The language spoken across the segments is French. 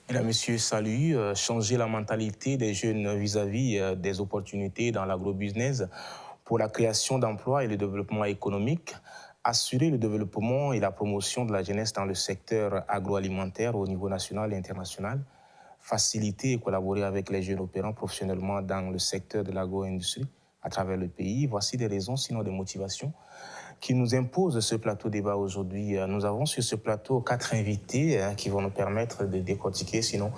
Mesdames, Messieurs, salut. Changer la mentalité des jeunes vis-à-vis des opportunités dans l'agrobusiness pour la création d'emplois et le développement économique, assurer le développement et la promotion de la jeunesse dans le secteur agroalimentaire au niveau national et international, faciliter et collaborer avec les jeunes opérants professionnellement dans le secteur de l'agro-industrie à travers le pays. Voici des raisons, sinon des motivations, qui nous imposent ce plateau débat aujourd'hui. Nous avons sur ce plateau 4 invités qui vont nous permettre de décortiquer, sinon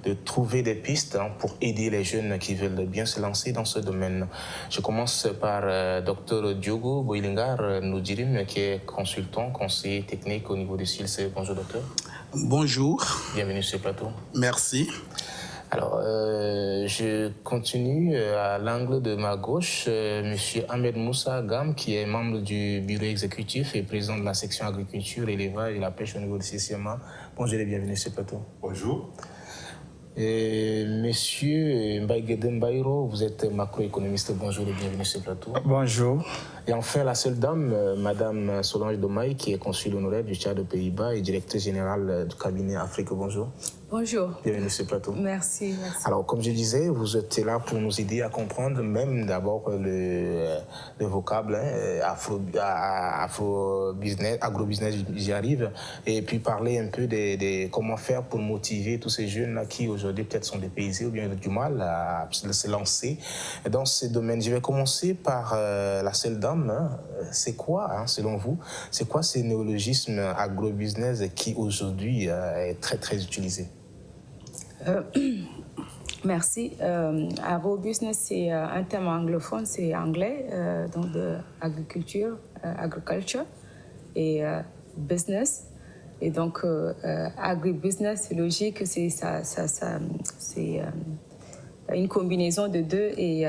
de trouver des pistes pour aider les jeunes qui veulent bien se lancer dans ce domaine. Je commence par Dr Diogo Boilingar Noudirim, qui est consultant, conseiller technique au niveau du CILC. Bonjour docteur. Bonjour. Bienvenue sur ce plateau. Merci. Alors, je continue à l'angle de ma gauche, M. Ahmed Moussa Gam, qui est membre du bureau exécutif et président de la section agriculture, élevage et la pêche au niveau du CCMA. Bonjour et bienvenue sur ce plateau. Bonjour. Et Monsieur Mbaïgede Mbaïro, vous êtes macroéconomiste. Bonjour et bienvenue sur ce plateau. Bonjour. Et enfin, la seule dame, Madame Solange Domaï, qui est consul honoraire du Tchad aux Pays-Bas et directrice générale du cabinet Afrique. Bonjour. Bonjour. Bienvenue sur ce plateau. Merci, merci. Alors, comme je disais, vous êtes là pour nous aider à comprendre même d'abord le vocable afro-business, agro-business, j'y arrive, et puis parler un peu de comment faire pour motiver tous ces jeunes qui aujourd'hui peut-être sont dépaysés ou bien ont du mal à se lancer dans ce domaine. Je vais commencer par la seule dame. C'est quoi, selon vous, c'est quoi ce néologisme agro-business qui aujourd'hui est très très utilisé? Merci. Agro-business, c'est un terme anglophone, c'est anglais, donc de agriculture, agriculture et business. Et donc, agri-business, c'est logique, c'est une combinaison de deux et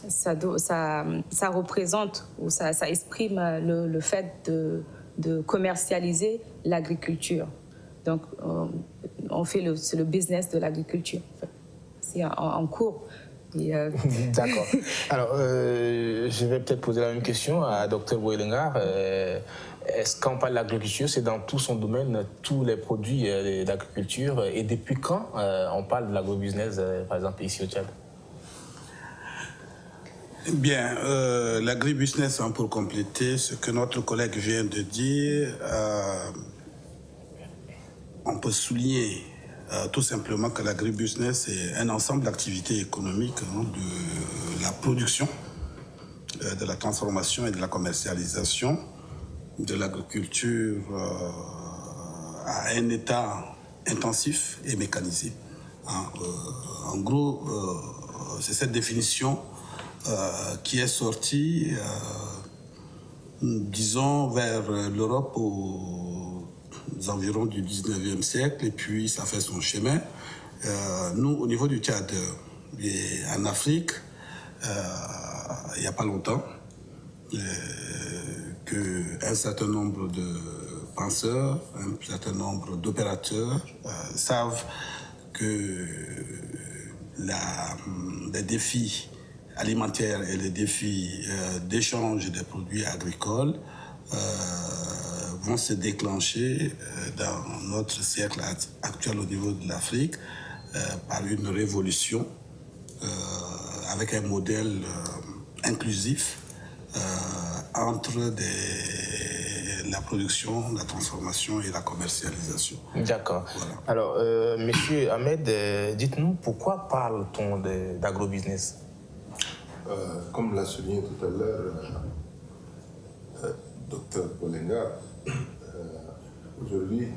ça représente ou ça exprime le fait de commercialiser l'agriculture. Donc, c'est le business de l'agriculture. C'est en cours. D'accord. Alors, je vais peut-être poser la même question à Dr Boilingar. Est-ce qu'on parle d'agriculture, c'est dans tout son domaine, tous les produits d'agriculture? Et depuis quand on parle de l'agrobusiness, par exemple, ici au Tchad? Bien, l'agribusiness, pour compléter ce que notre collègue vient de dire, on peut souligner tout simplement que l'agribusiness est un ensemble d'activités économiques de la production, de la transformation et de la commercialisation de l'agriculture à un état intensif et mécanisé. En gros, c'est cette définition qui est sortie, disons, vers l'Europe aux environs du 19e siècle, et puis ça fait son chemin. Nous, au niveau du Tchad et en Afrique, il n'y a pas longtemps, qu'un certain nombre de penseurs, un certain nombre d'opérateurs savent que les défis alimentaires et les défis d'échange des produits agricoles vont se déclencher dans notre siècle actuel au niveau de l'Afrique par une révolution avec un modèle inclusif entre la production, la transformation et la commercialisation. D'accord. Voilà. Alors, Monsieur Ahmed, dites-nous pourquoi parle-t-on d'agrobusiness? Comme l'a souligné tout à l'heure Dr Boilingar, aujourd'hui,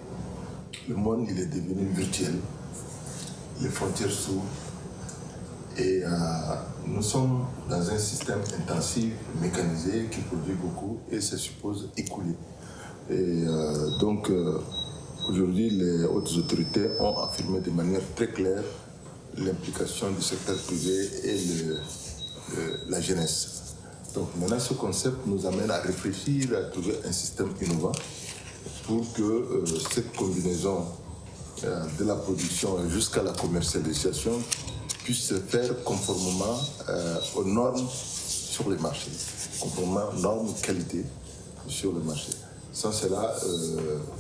le monde il est devenu virtuel, les frontières s'ouvrent et nous sommes dans un système intensif, mécanisé, qui produit beaucoup et ça suppose écouler. Et donc, aujourd'hui, les hautes autorités ont affirmé de manière très claire l'implication du secteur privé et la jeunesse. Donc maintenant, ce concept nous amène à réfléchir, à trouver un système innovant pour que cette combinaison de la production jusqu'à la commercialisation puisse se faire conformément aux normes sur les marchés, conformément aux normes qualité sur le marché. Sans cela,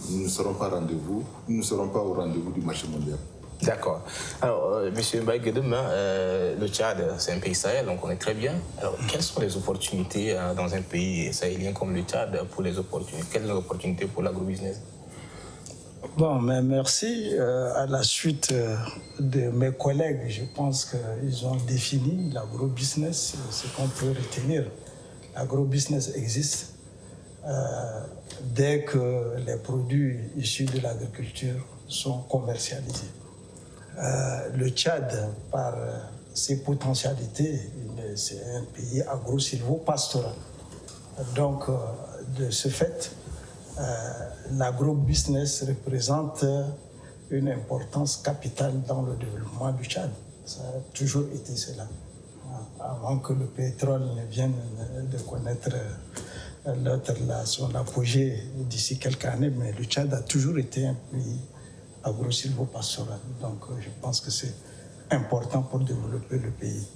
nous ne serons pas au rendez-vous du marché mondial. D'accord. Alors, M. Mbaye demain, le Tchad, c'est un pays Sahel, on connaît très bien. Alors, quelles sont les opportunités dans un pays sahélien comme le Tchad pour les opportunités? Quelles sont les opportunités pour l'agrobusiness? Bon, mais merci. À la suite de mes collègues, je pense qu'ils ont défini l'agrobusiness, ce qu'on peut retenir. L'agrobusiness existe dès que les produits issus de l'agriculture sont commercialisés. Le Tchad, par ses potentialités, c'est un pays agro-silvo-pastoral. Donc, de ce fait, l'agrobusiness représente une importance capitale dans le développement du Tchad. Ça a toujours été cela. Avant que le pétrole ne vienne de connaître son apogée d'ici quelques années, mais le Tchad a toujours été un pays agro-silvo-pastoral. Donc je pense que c'est important pour développer le pays.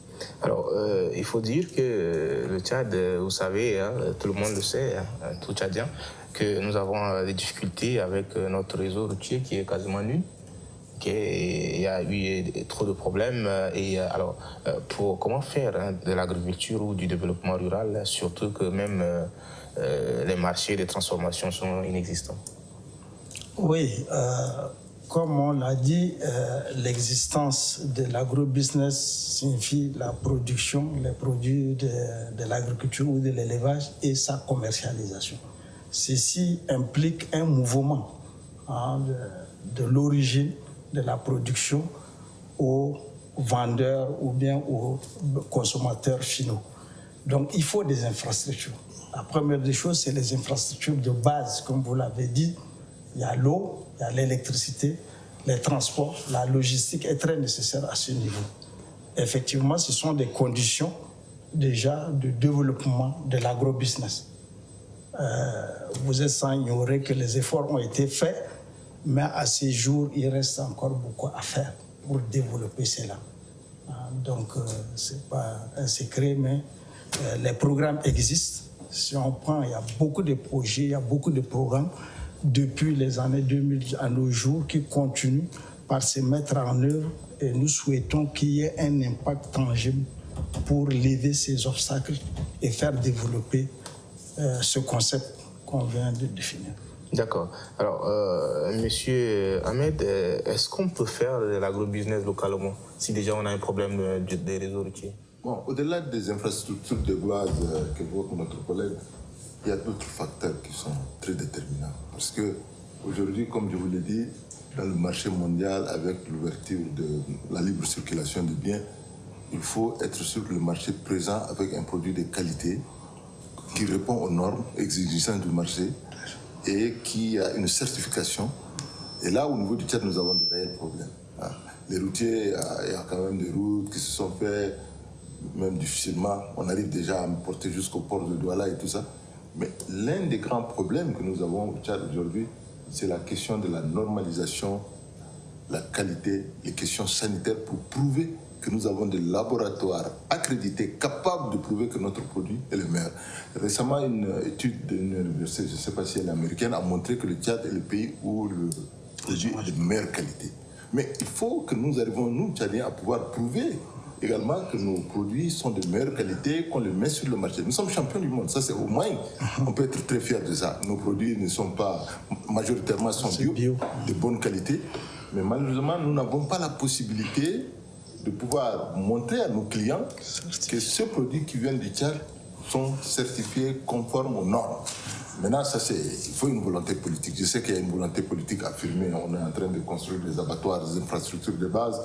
Alors, il faut dire que le Tchad, vous savez, hein, tout le monde le sait, hein, tout Tchadien, que nous avons des difficultés avec notre réseau routier qui est quasiment nul. Il y a eu trop de problèmes. Et alors, comment faire hein, de l'agriculture ou du développement rural, surtout que même les marchés de transformation sont inexistants? Oui, comme on l'a dit, l'existence de l'agrobusiness signifie la production, les produits de l'agriculture ou de l'élevage et sa commercialisation. Ceci implique un mouvement hein, de l'origine de la production aux vendeurs ou bien aux consommateurs finaux. Donc il faut des infrastructures. La première des choses, c'est les infrastructures de base, comme vous l'avez dit. Il y a l'eau, il y a l'électricité, les transports, la logistique est très nécessaire à ce niveau. Effectivement, ce sont des conditions déjà de développement de l'agrobusiness. Vous êtes sans ignorer que les efforts ont été faits, mais à ce jour, il reste encore beaucoup à faire pour développer cela. Donc, ce n'est pas un secret, mais les programmes existent. Si on prend, il y a beaucoup de projets, il y a beaucoup de programmes depuis les années 2000 à nos jours qui continuent par se mettre en œuvre et nous souhaitons qu'il y ait un impact tangible pour lever ces obstacles et faire développer ce concept qu'on vient de définir. D'accord. Alors, Monsieur Ahmed, est-ce qu'on peut faire de l'agrobusiness localement si déjà on a un problème des réseaux routiers? Bon, au-delà des infrastructures de base qu'évoque notre collègue, il y a d'autres facteurs qui sont très déterminants. Parce qu'aujourd'hui, comme je vous l'ai dit, dans le marché mondial, avec l'ouverture de la libre circulation des biens, il faut être sûr que le marché présent avec un produit de qualité qui répond aux normes exigeantes du marché et qui a une certification. Et là, au niveau du Tchad, nous avons de réels problèmes. Les routiers, il y a quand même des routes qui se sont faites, même difficilement. On arrive déjà à porter jusqu'au port de Douala et tout ça. Mais l'un des grands problèmes que nous avons au Tchad aujourd'hui, c'est la question de la normalisation, la qualité, les questions sanitaires pour prouver que nous avons des laboratoires accrédités, capables de prouver que notre produit est le meilleur. Récemment, une étude d'une université, je ne sais pas si elle est américaine, a montré que le Tchad est le pays où le produit est de meilleure qualité. Mais il faut que nous arrivions, nous, Tchadiens, à pouvoir prouver également que nos produits sont de meilleure qualité, qu'on les met sur le marché. Nous sommes champions du monde, ça c'est au moins, on peut être très fiers de ça. Nos produits ne sont pas, majoritairement sont bio, de bonne qualité, mais malheureusement, nous n'avons pas la possibilité de pouvoir montrer à nos clients que ces produits qui viennent du Tchad sont certifiés conformes aux normes. Maintenant, ça il faut une volonté politique. Je sais qu'il y a une volonté politique affirmée. On est en train de construire des abattoirs, des infrastructures de base.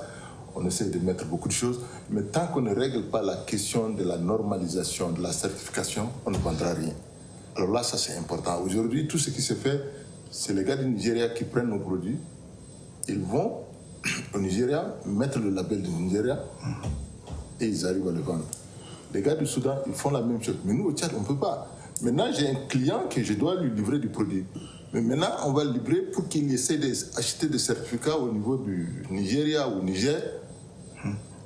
On essaie de mettre beaucoup de choses. Mais tant qu'on ne règle pas la question de la normalisation, de la certification, on ne vendra rien. Alors là, ça c'est important. Aujourd'hui, tout ce qui se fait, c'est les gars du Nigeria qui prennent nos produits. Ils vont au Nigeria, mettre le label du Nigeria et ils arrivent à le vendre. Les gars du Soudan, ils font la même chose. Mais nous, au Tchad, on ne peut pas. Maintenant, j'ai un client que je dois lui livrer du produit. Mais maintenant, on va le livrer pour qu'il essaie d'acheter des certificats au niveau du Nigeria ou Niger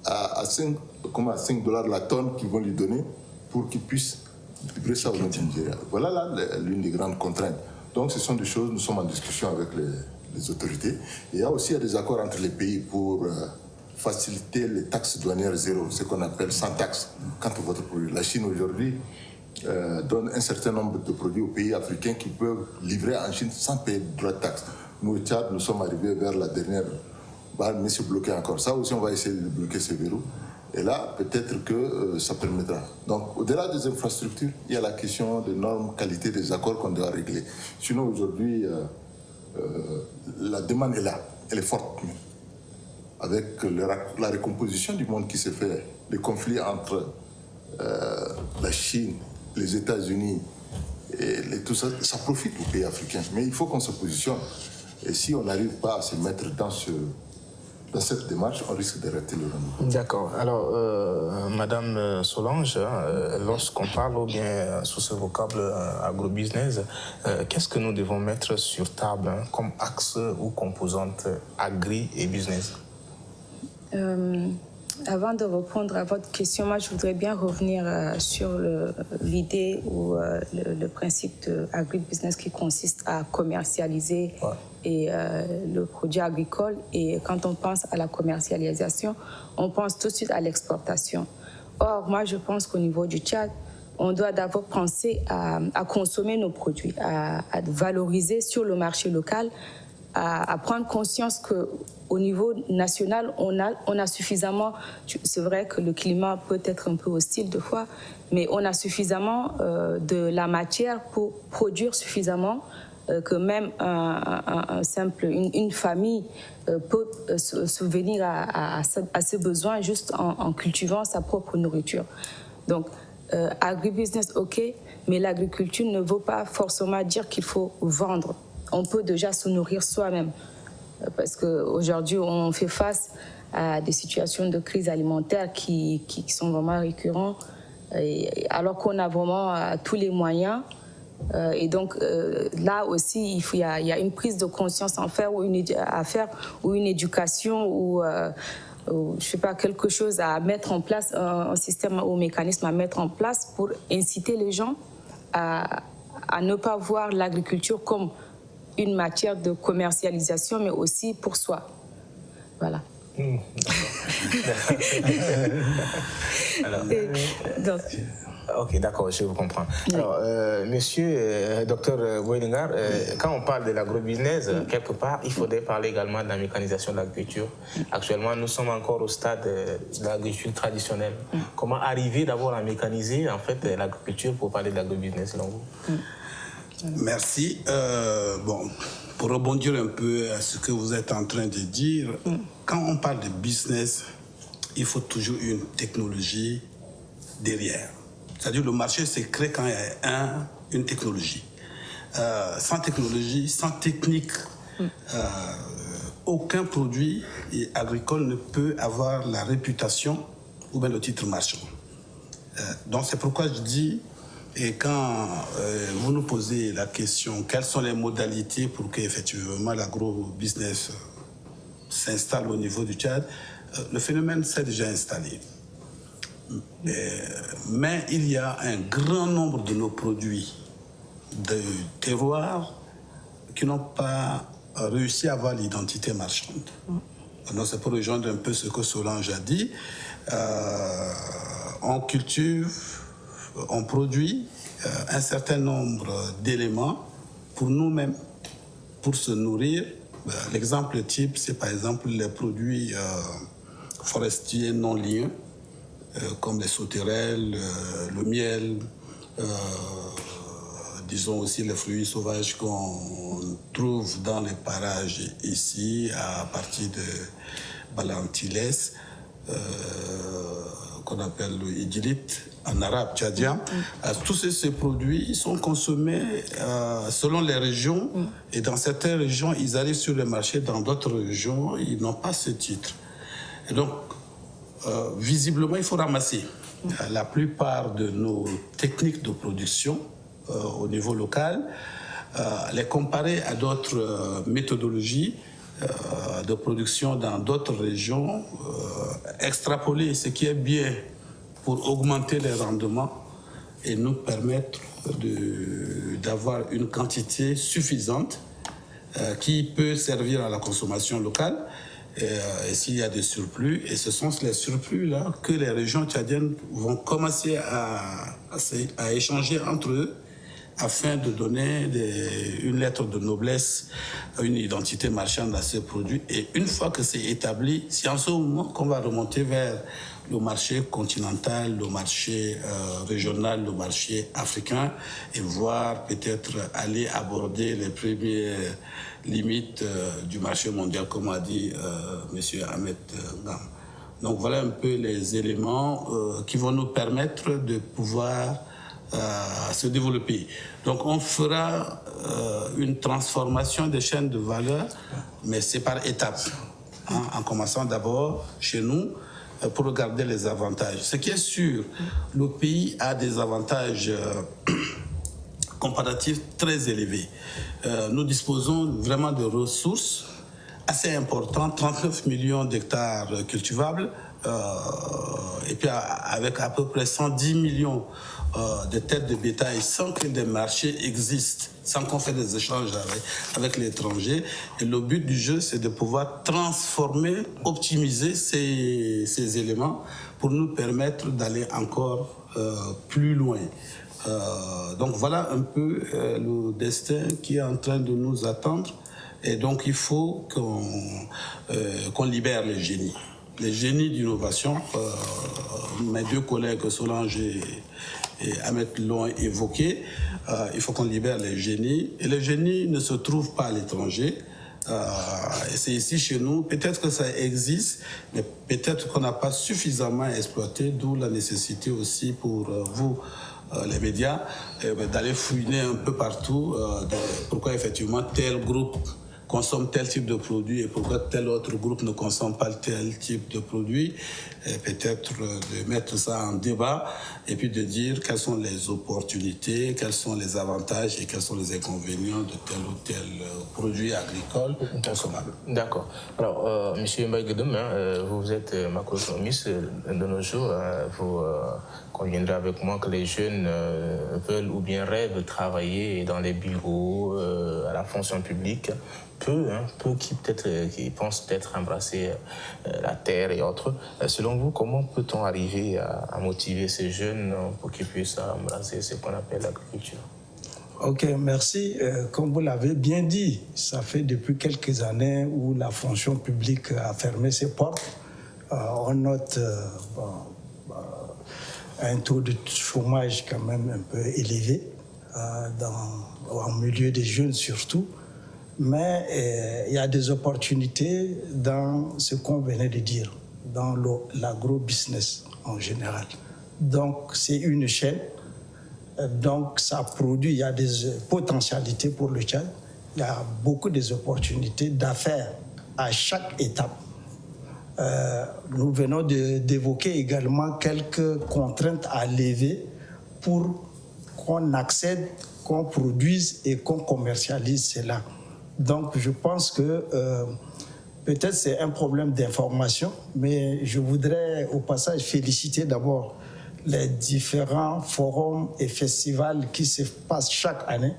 à 5 $ la tonne qu'ils vont lui donner pour qu'il puisse livrer ça au Nigeria. Voilà là l'une des grandes contraintes. Donc ce sont des choses, nous sommes en discussion avec les autorités. Et il y a aussi des accords entre les pays pour faciliter les taxes douanières zéro, ce qu'on appelle sans taxe quant à votre produit. La Chine aujourd'hui donne un certain nombre de produits aux pays africains qui peuvent livrer en Chine sans payer de droit de taxe. Nous, au Tchad, nous sommes arrivés vers la dernière barre, mais c'est bloqué encore. Ça aussi, on va essayer de bloquer ces verrous. Et là, peut-être que ça permettra. Donc, au-delà des infrastructures, il y a la question des normes qualité des accords qu'on doit régler. Sinon, aujourd'hui, la demande est là, elle est forte. Avec la recomposition du monde qui s'est fait, les conflits entre la Chine, les États-Unis, et tout ça, ça profite aux pays africains. Mais il faut qu'on se positionne. Et si on n'arrive pas à se mettre dans cette démarche, on risque de rater le rendez-vous. D'accord. Alors, Madame Solange, lorsqu'on parle ou bien sous ce vocable agrobusiness, qu'est-ce que nous devons mettre sur table comme axe ou composante agri et business? Avant de répondre à votre question, moi je voudrais bien revenir sur l'idée ou le principe de agribusiness qui consiste à commercialiser le produit agricole. Et quand on pense à la commercialisation, on pense tout de suite à l'exportation. Or, moi je pense qu'au niveau du Tchad, on doit d'abord penser à consommer nos produits, à valoriser sur le marché local, à prendre conscience qu'au niveau national, on a suffisamment, c'est vrai que le climat peut être un peu hostile de fois, mais on a suffisamment de la matière pour produire suffisamment que même une famille peut subvenir à ses besoins juste en cultivant sa propre nourriture. Donc, agribusiness, ok, mais l'agriculture ne veut pas forcément dire qu'il faut vendre. On peut déjà se nourrir soi-même. Parce qu'aujourd'hui, on fait face à des situations de crise alimentaire qui sont vraiment récurrentes, alors qu'on a vraiment tous les moyens. Et donc, là aussi, il y a une prise de conscience à faire ou une éducation ou je sais pas, quelque chose à mettre en place, un système ou un mécanisme à mettre en place pour inciter les gens à ne pas voir l'agriculture comme une matière de commercialisation, mais aussi pour soi. Voilà. Donc, ok, d'accord, je vous comprends. Alors, monsieur, docteur Boilingar, quand on parle de l'agrobusiness, quelque part, il faudrait parler également de la mécanisation de l'agriculture. Actuellement, nous sommes encore au stade de l'agriculture traditionnelle. Comment arriver d'abord à mécaniser en fait l'agriculture pour parler de l'agrobusiness selon vous? Merci. Bon, pour rebondir un peu à ce que vous êtes en train de dire, quand on parle de business, il faut toujours une technologie derrière. C'est-à-dire le marché se crée quand il y a une technologie. Sans technologie, sans technique, aucun produit agricole ne peut avoir la réputation ou bien le titre marchand. Donc c'est pourquoi je dis, et quand vous nous posez la question, quelles sont les modalités pour qu'effectivement l'agro-business s'installe au niveau du Tchad, le phénomène s'est déjà installé. Mais il y a un grand nombre de nos produits de terroir qui n'ont pas réussi à avoir l'identité marchande. Donc c'est pour rejoindre un peu ce que Solange a dit. On cultive, on produit un certain nombre d'éléments pour nous-mêmes, pour se nourrir. L'exemple type, c'est par exemple les produits forestiers non liés, comme les sauterelles, le miel, disons aussi les fruits sauvages qu'on trouve dans les parages ici, à partir de Balantiles, qu'on appelle le idylite en arabe tchadien. Tous ces produits sont consommés selon les régions, et dans certaines régions, ils arrivent sur le marché, dans d'autres régions, ils n'ont pas ce titre. Et donc, visiblement, il faut ramasser la plupart de nos techniques de production au niveau local, les comparer à d'autres méthodologies de production dans d'autres régions, extrapoler ce qui est bien pour augmenter les rendements et nous permettre d'avoir une quantité suffisante qui peut servir à la consommation locale et s'il y a des surplus. Et ce sont les surplus-là que les régions tchadiennes vont commencer à échanger entre eux afin de donner une lettre de noblesse, une identité marchande à ces produits. Et une fois que c'est établi, c'est en ce moment qu'on va remonter vers le marché continental, le marché régional, le marché africain, et voir peut-être aller aborder les premières limites du marché mondial, comme a dit M. Ahmed Ngam. Donc voilà un peu les éléments qui vont nous permettre de pouvoir se développer. Donc on fera une transformation des chaînes de valeur, mais c'est par étapes, hein, en commençant d'abord chez nous pour regarder les avantages. Ce qui est sûr, le pays a des avantages comparatifs très élevés. Nous disposons vraiment de ressources assez importantes, 39 millions d'hectares cultivables, et puis avec à peu près 110 millions de têtes de bétail sans que des marchés existent, sans qu'on fasse des échanges avec l'étranger. Et le but du jeu, c'est de pouvoir transformer, optimiser ces éléments pour nous permettre d'aller encore plus loin. Donc voilà un peu le destin qui est en train de nous attendre. Et donc il faut qu'on libère les génies. Les génies d'innovation, mes deux collègues Solange et Ahmed l'ont évoqué, il faut qu'on libère les génies. Et les génies ne se trouvent pas à l'étranger. Et c'est ici chez nous. Peut-être que ça existe, mais peut-être qu'on n'a pas suffisamment exploité, d'où la nécessité aussi pour vous, les médias, d'aller fouiner un peu partout pourquoi effectivement tel groupe consomme tel type de produit et pourquoi tel autre groupe ne consomme pas tel type de produit. Peut-être de mettre ça en débat et puis de dire quelles sont les opportunités, quels sont les avantages et quels sont les inconvénients de tel ou tel produit agricole consommable. D'accord. Alors, M. Mbaïguedem, vous êtes macroéconomiste de nos jours. Vous conviendrez avec moi que les jeunes veulent ou bien rêvent travailler dans les bureaux, à la fonction publique. Peu qui pensent peut-être embrasser la terre et autres. Selon vous, comment peut-on arriver à motiver ces jeunes pour qu'ils puissent embrasser ce qu'on appelle l'agriculture? Ok, merci. Comme vous l'avez bien dit, ça fait depuis quelques années où la fonction publique a fermé ses portes. On note un taux de chômage quand même un peu élevé, en milieu des jeunes surtout. Mais il y a des opportunités dans ce qu'on venait de dire, dans l'agro-business en général. Donc, c'est une chaîne. Donc, ça produit, il y a des potentialités pour le Tchad. Il y a beaucoup d'opportunités d'affaires à chaque étape. Nous venons d'évoquer également quelques contraintes à lever pour qu'on accède, qu'on produise et qu'on commercialise cela. Donc, je pense que peut-être c'est un problème d'information, mais je voudrais au passage féliciter d'abord les différents forums et festivals qui se passent chaque année.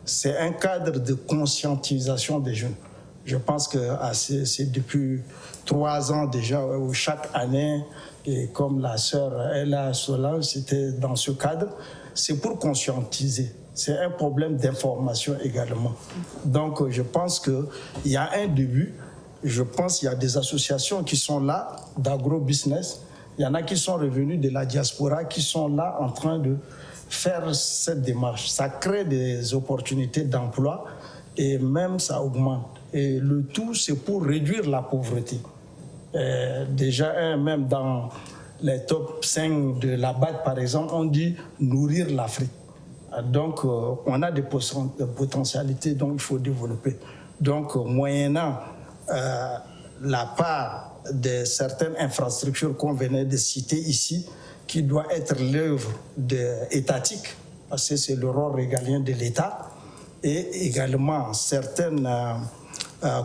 C'est un cadre de conscientisation des jeunes. Je pense que c'est depuis 3 ans déjà où chaque année, et comme la sœur Ella Solange, c'était dans ce cadre, c'est pour conscientiser. C'est un problème d'information également. Donc, je pense qu'il y a un début. Je pense qu'il y a des associations qui sont là, d'agro-business. Il y en a qui sont revenus de la diaspora, qui sont là en train de faire cette démarche. Ça crée des opportunités d'emploi et même ça augmente. Et le tout, c'est pour réduire la pauvreté. Déjà, même dans les top 5 de la BAD, par exemple, on dit nourrir l'Afrique. Donc, on a des potentialités dont il faut développer. Donc, moyennant la part de certaines infrastructures qu'on venait de citer ici, qui doit être l'œuvre étatique, parce que c'est le rôle régalien de l'État, et également certaines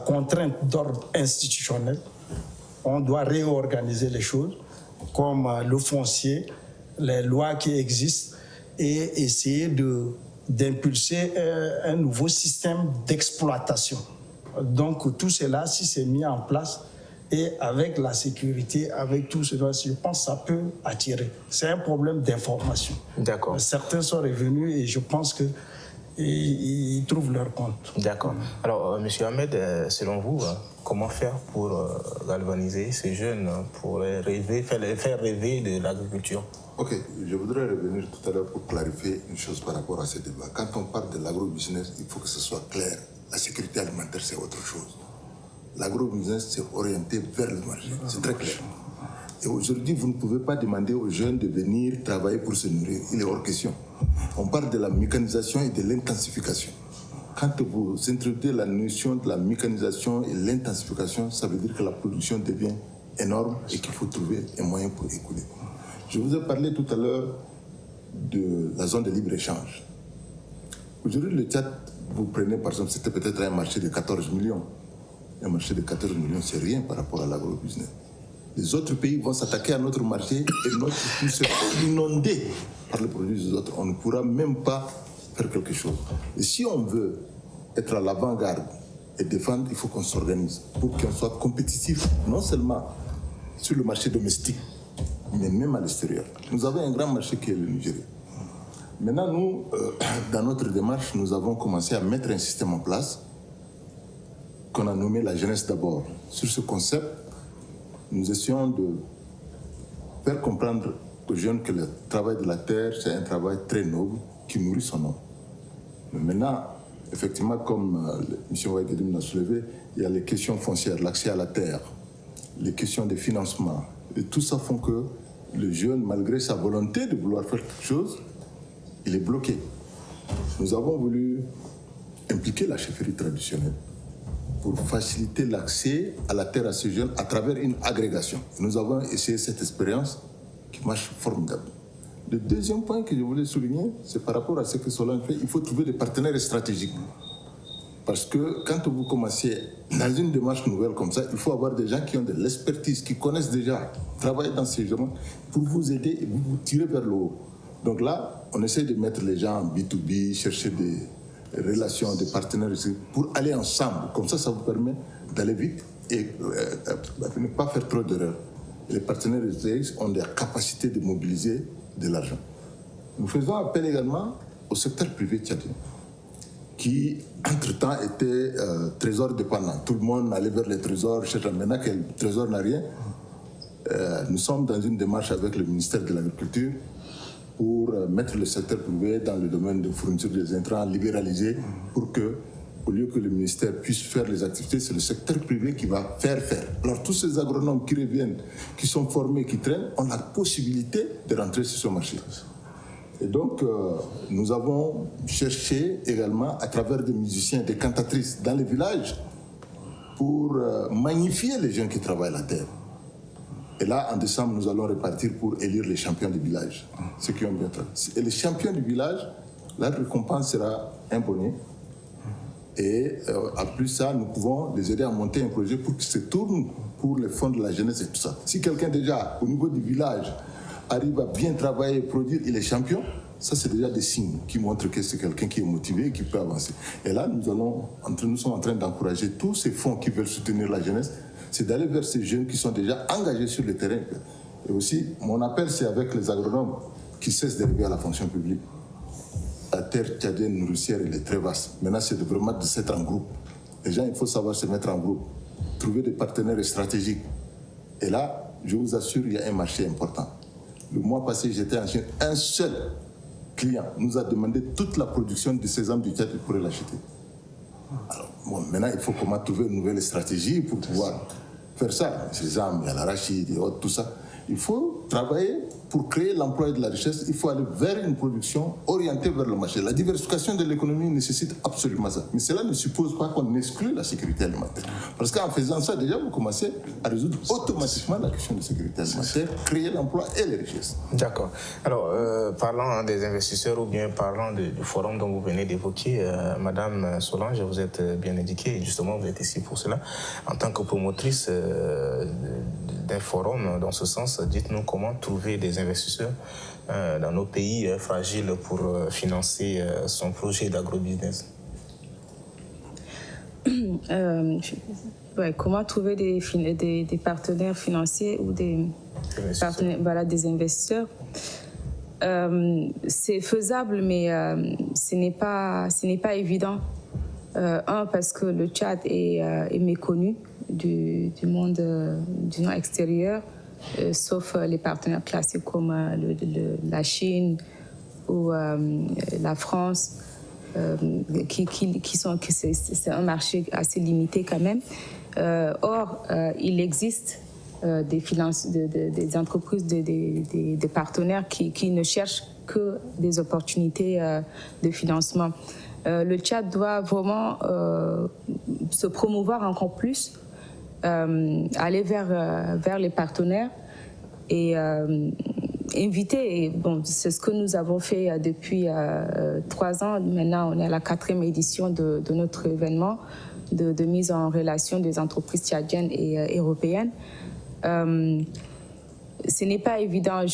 contraintes d'ordre institutionnel. On doit réorganiser les choses, comme le foncier, les lois qui existent, et essayer d'impulser un nouveau système d'exploitation. Donc tout cela, si c'est mis en place, et avec la sécurité, avec tout cela, je pense que ça peut attirer. C'est un problème d'information. D'accord. Certains sont revenus et je pense qu'ils trouvent leur compte. D'accord. Alors, M. Ahmed, selon vous, comment faire pour galvaniser ces jeunes, pour les faire rêver de l'agriculture? Ok, je voudrais revenir tout à l'heure pour clarifier une chose par rapport à ce débat. Quand on parle de l'agro-business, il faut que ce soit clair. La sécurité alimentaire, c'est autre chose. L'agro-business, c'est orienté vers le marché. C'est très clair. Et aujourd'hui, vous ne pouvez pas demander aux jeunes de venir travailler pour se nourrir. Il est hors question. On parle de la mécanisation et de l'intensification. Quand vous introduisez la notion de la mécanisation et l'intensification, ça veut dire que la production devient énorme et qu'il faut trouver un moyen pour écouler. Je vous ai parlé tout à l'heure de la zone de libre-échange. Aujourd'hui, le Tchad, vous prenez par exemple, c'était peut-être un marché de 14 millions. Un marché de 14 millions, c'est rien par rapport à l'agro-business. Les autres pays vont s'attaquer à notre marché et notre pays sera inondé par les produits des autres. On ne pourra même pas faire quelque chose. Et si on veut être à l'avant-garde et défendre, il faut qu'on s'organise pour qu'on soit compétitif, non seulement sur le marché domestique, mais même à l'extérieur. Nous avons un grand marché qui est le Nigeria. Maintenant, nous, dans notre démarche, nous avons commencé à mettre un système en place qu'on a nommé la jeunesse d'abord. Sur ce concept, nous essayons de faire comprendre aux jeunes que le travail de la terre, c'est un travail très noble qui nourrit son homme. Mais maintenant, effectivement, comme M. Ouaïdelim l'a soulevé, il y a les questions foncières, l'accès à la terre, les questions de financement. Et tout ça font que le jeune, malgré sa volonté de vouloir faire quelque chose, il est bloqué. Nous avons voulu impliquer la chefferie traditionnelle pour faciliter l'accès à la terre à ces jeunes à travers une agrégation. Nous avons essayé cette expérience qui marche formidable. Le deuxième point que je voulais souligner, c'est par rapport à ce que Solange fait, il faut trouver des partenaires stratégiques. Parce que quand vous commencez dans une démarche nouvelle comme ça, il faut avoir des gens qui ont de l'expertise, qui connaissent déjà, travaillent dans ces domaines pour vous aider et vous tirer vers le haut. Donc là, on essaie de mettre les gens en B2B, chercher des relations, des partenaires pour aller ensemble. Comme ça, ça vous permet d'aller vite et ne pas faire trop d'erreurs. Les partenaires ont des capacités de mobiliser de l'argent. Nous faisons appel également au secteur privé tchadien, qui, entre-temps, était trésor dépendant. Tout le monde allait vers les trésors. Maintenant que le trésor n'a rien, nous sommes dans une démarche avec le ministère de l'Agriculture pour mettre le secteur privé dans le domaine de fourniture des intrants, libéralisé, pour que, au lieu que le ministère puisse faire les activités, c'est le secteur privé qui va faire. Alors tous ces agronomes qui reviennent, qui sont formés, qui traînent, ont la possibilité de rentrer sur ce marché. Et donc, nous avons cherché également, à travers des musiciens, des cantatrices dans les villages, pour magnifier les jeunes qui travaillent la terre. Et là, en décembre, nous allons repartir pour élire les champions du village, ceux qui ont bien travaillé. Et les champions du village, la récompense sera un bonnet. Et en plus ça, nous pouvons les aider à monter un projet pour qu'ils se tournent pour les fonds de la jeunesse et tout ça. Si quelqu'un déjà, au niveau du village, arrive à bien travailler et produire, il est champion, ça c'est déjà des signes qui montrent que c'est quelqu'un qui est motivé et qui peut avancer. Et là, nous sommes en train d'encourager tous ces fonds qui veulent soutenir la jeunesse, c'est d'aller vers ces jeunes qui sont déjà engagés sur le terrain. Et aussi, mon appel, c'est avec les agronomes qui cessent d'arriver à la fonction publique. La terre tchadienne nourricière, elle est très vaste. Maintenant, c'est vraiment de se mettre en groupe. Les gens, il faut savoir se mettre en groupe, trouver des partenaires stratégiques. Et là, je vous assure, il y a un marché important. Le mois passé, j'étais en Chine. Un seul client nous a demandé toute la production de sésame du Tchad, il pourrait l'acheter. Alors, bon, maintenant, il faut comment trouver une nouvelle stratégie pour pouvoir faire ça. Le sésame, il y a l'arachide et autres, tout ça. Il faut travailler pour créer l'emploi et de la richesse. Il faut aller vers une production orientée vers le marché. La diversification de l'économie nécessite absolument ça. Mais cela ne suppose pas qu'on exclue la sécurité alimentaire. Parce qu'en faisant ça, déjà, vous commencez à résoudre automatiquement la question de sécurité alimentaire, créer l'emploi et les richesses. D'accord. Alors, parlant des investisseurs ou bien parlant du forum dont vous venez d'évoquer, Madame Solange, vous êtes bien indiquée et justement, vous êtes ici pour cela. En tant que promotrice d'un forum dans ce sens, dites-nous comment trouver des investisseurs dans nos pays fragiles pour financer son projet d'agrobusiness? Comment trouver des partenaires financiers ou des investisseurs? C'est faisable, mais ce n'est pas évident. Parce que le Tchad est méconnu du monde extérieur, sauf les partenaires classiques comme la Chine ou la France, c'est un marché assez limité quand même. Or, il existe des entreprises, des partenaires qui ne cherchent que des opportunités de financement. Le Tchad doit vraiment se promouvoir encore plus, aller vers les partenaires et inviter. Et bon, c'est ce que nous avons fait depuis 3 ans. Maintenant, on est à la 4e édition de notre événement de mise en relation des entreprises tchadiennes et européennes. Ce n'est pas évident.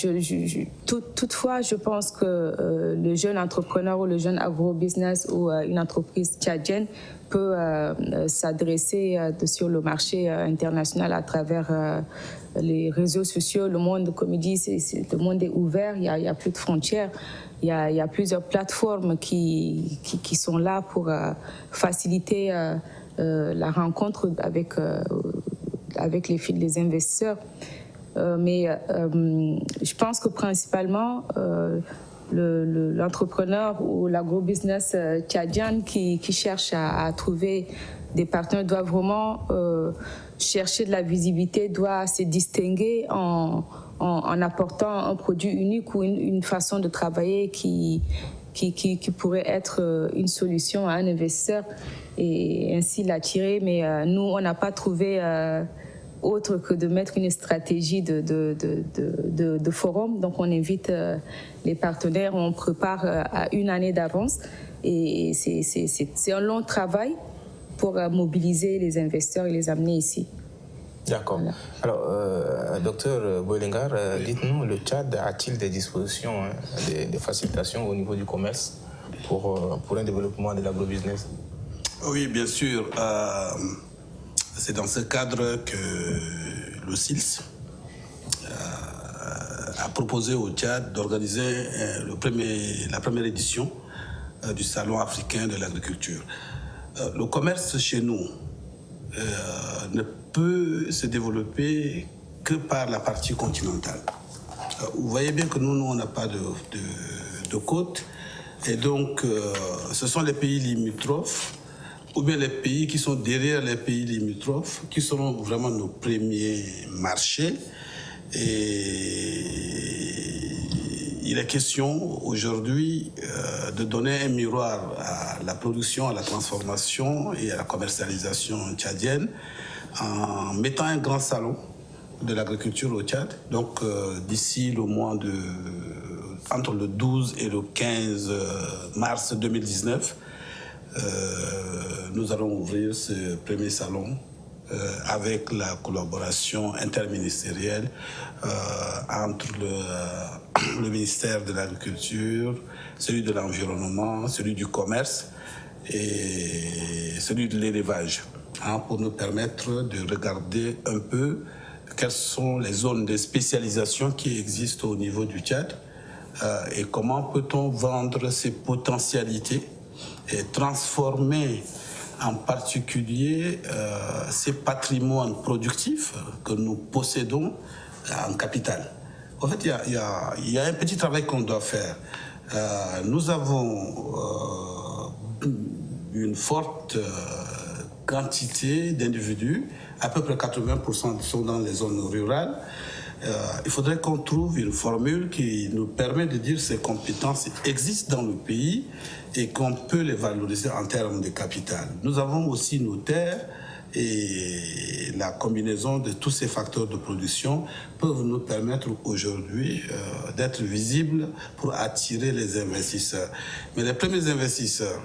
Toutefois, je pense que le jeune entrepreneur ou le jeune agro-business ou une entreprise tchadienne peut s'adresser sur le marché international à travers les réseaux sociaux. Le monde, comme il dit, le monde est ouvert, il n'y a plus de frontières. Il y a plusieurs plateformes qui sont là pour faciliter la rencontre avec les investisseurs. Mais je pense que principalement, l'entrepreneur ou l'agro-business tchadien qui cherche à trouver des partenaires doit vraiment chercher de la visibilité, doit se distinguer en apportant un produit unique ou une façon de travailler qui pourrait être une solution à un investisseur et ainsi l'attirer. Mais nous, on n'a pas trouvé autre que de mettre une stratégie de forum. Donc, on invite les partenaires, on prépare à 1 année d'avance. Et c'est un long travail pour mobiliser les investisseurs et les amener ici. D'accord. Voilà. Alors, docteur Boilengar, dites-nous, le Tchad a-t-il des dispositions, des facilitations au niveau du commerce pour un développement de l'agrobusiness? Oui, bien sûr. C'est dans ce cadre que le SILS a proposé au Tchad d'organiser la première édition du Salon africain de l'agriculture. Le commerce chez nous ne peut se développer que par la partie continentale. Vous voyez bien que nous on n'a pas de côte, et donc ce sont les pays limitrophes ou bien les pays qui sont derrière les pays limitrophes qui seront vraiment nos premiers marchés. Et il est question aujourd'hui de donner un miroir à la production, à la transformation et à la commercialisation tchadienne en mettant un grand salon de l'agriculture au Tchad. Donc d'ici le mois entre le 12 et le 15 mars 2019, nous allons ouvrir ce premier salon avec la collaboration interministérielle entre le ministère de l'Agriculture, celui de l'Environnement, celui du Commerce et celui de l'élevage, pour nous permettre de regarder un peu quelles sont les zones de spécialisation qui existent au niveau du Tchad et comment peut-on vendre ces potentialités et transformer en particulier ces patrimoines productifs que nous possédons en capital. En fait, il y a un petit travail qu'on doit faire. Nous avons une forte quantité d'individus, à peu près 80% sont dans les zones rurales. Il faudrait qu'on trouve une formule qui nous permet de dire que ces compétences existent dans le pays et qu'on peut les valoriser en termes de capital. Nous avons aussi nos terres et la combinaison de tous ces facteurs de production peuvent nous permettre aujourd'hui d'être visibles pour attirer les investisseurs. Mais les premiers investisseurs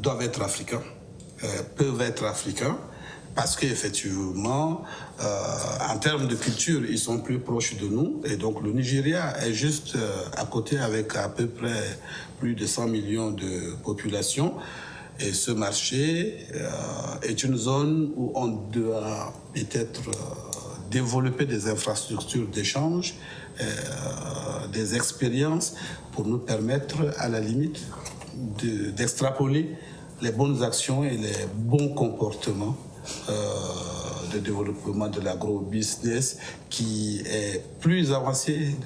doivent être africains, peuvent être africains, parce qu'effectivement, en termes de culture, ils sont plus proches de nous. Et donc le Nigeria est juste à côté avec à peu près plus de 100 millions de population. Et ce marché est une zone où on doit peut-être développer des infrastructures d'échange, des expériences pour nous permettre à la limite d'extrapoler les bonnes actions et les bons comportements de développement de l'agro-business qui est plus avancé